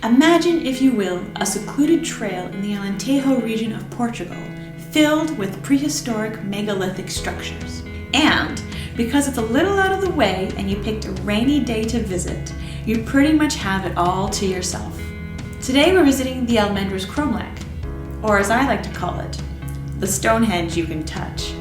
Imagine, if you will, a secluded trail in the Alentejo region of Portugal, filled with prehistoric megalithic structures. And because it's a little out of the way and you picked a rainy day to visit, you pretty much have it all to yourself. Today we're visiting the Almendres Cromlech, or as I like to call it, the Stonehenge you can touch.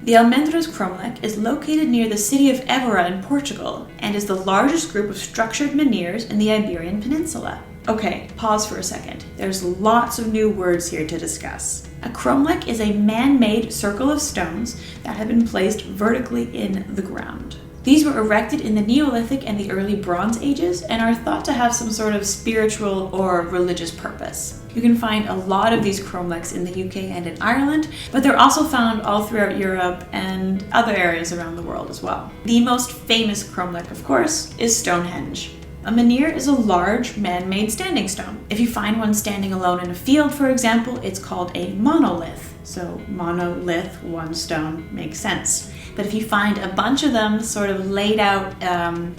The Almendres Cromlech is located near the city of Évora in Portugal and is the largest group of structured menhirs in the Iberian Peninsula. Okay, pause for a second. There's lots of new words here to discuss. A cromlech is a man-made circle of stones that have been placed vertically in the ground. These were erected in the Neolithic and the early Bronze Ages and are thought to have some sort of spiritual or religious purpose. You can find a lot of these cromlechs in the UK and in Ireland, but they're also found all throughout Europe and other areas around the world as well. The most famous cromlech, of course, is Stonehenge. A menhir is a large man-made standing stone. If you find one standing alone in a field, for example, it's called a monolith. So monolith, one stone, makes sense. But if you find a bunch of them sort of laid out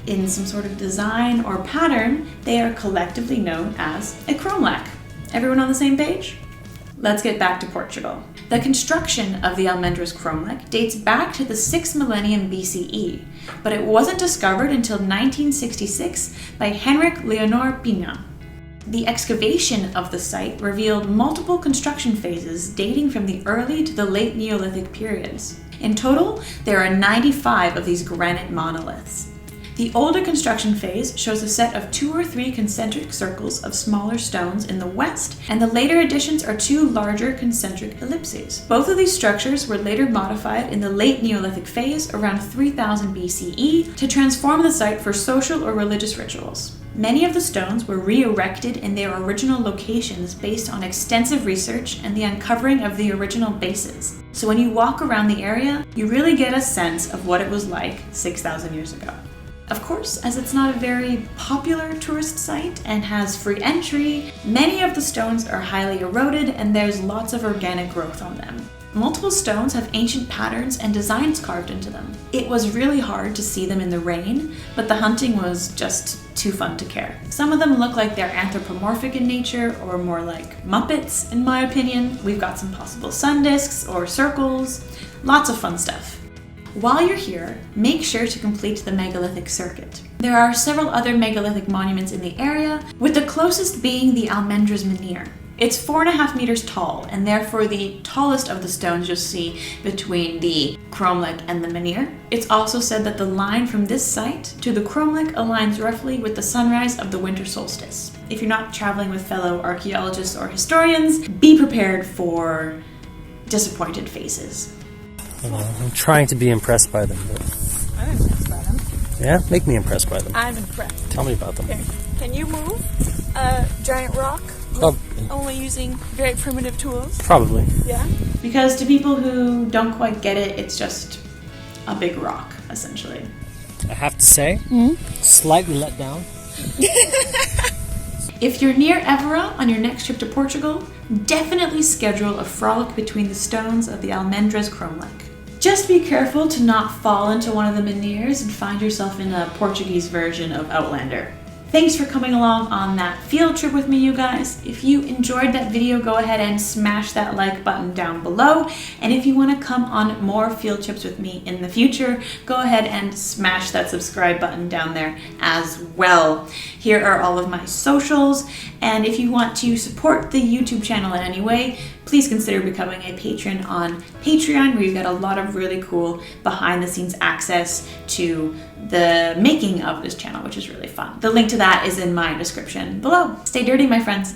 in some sort of design or pattern, they are collectively known as a cromlech. Everyone on the same page? Let's get back to Portugal. The construction of the Almendres Cromlech dates back to the 6th millennium BCE, but it wasn't discovered until 1966 by Henrique Leonor Pina. The excavation of the site revealed multiple construction phases dating from the early to the late Neolithic periods. In total, there are 95 of these granite monoliths. The older construction phase shows a set of 2 or 3 concentric circles of smaller stones in the west, and the later additions are 2 larger concentric ellipses. Both of these structures were later modified in the late Neolithic phase around 3000 BCE to transform the site for social or religious rituals. Many of the stones were re-erected in their original locations based on extensive research and the uncovering of the original bases. So when you walk around the area, you really get a sense of what it was like 6,000 years ago. Of course, as it's not a very popular tourist site and has free entry, many of the stones are highly eroded and there's lots of organic growth on them. Multiple stones have ancient patterns and designs carved into them. It was really hard to see them in the rain, but the hunting was just too fun to care. Some of them look like they're anthropomorphic in nature or more like Muppets, in my opinion. We've got some possible sun discs or circles, lots of fun stuff. While you're here, make sure to complete the megalithic circuit. There are several other megalithic monuments in the area, with the closest being the Almendres menhir. It's 4.5 meters tall, and therefore the tallest of the stones you'll see between the cromlech and the menhir. It's also said that the line from this site to the cromlech aligns roughly with the sunrise of the winter solstice. If you're not traveling with fellow archaeologists or historians, be prepared for disappointed faces. I'm trying to be impressed by them. But... I'm impressed by them. Yeah? Make me impressed by them. I'm impressed. Tell me about them. Okay. Can you move a giant rock? Only using very primitive tools? Probably. Yeah? Because to people who don't quite get it, it's just a big rock, essentially. I have to say, slightly let down. If you're near Évora on your next trip to Portugal, definitely schedule a frolic between the stones of the Almendres Cromlech. Just be careful to not fall into one of the menhirs and find yourself in a Portuguese version of Outlander. Thanks for coming along on that field trip with me, you guys. If you enjoyed that video, go ahead and smash that like button down below. And if you want to come on more field trips with me in the future, go ahead and smash that subscribe button down there as well. Here are all of my socials. And if you want to support the YouTube channel in any way, please consider becoming a patron on Patreon, where you get a lot of really cool behind the scenes access to the making of this channel, which is really fun. The link to that is in my description below. Stay dirty, my friends.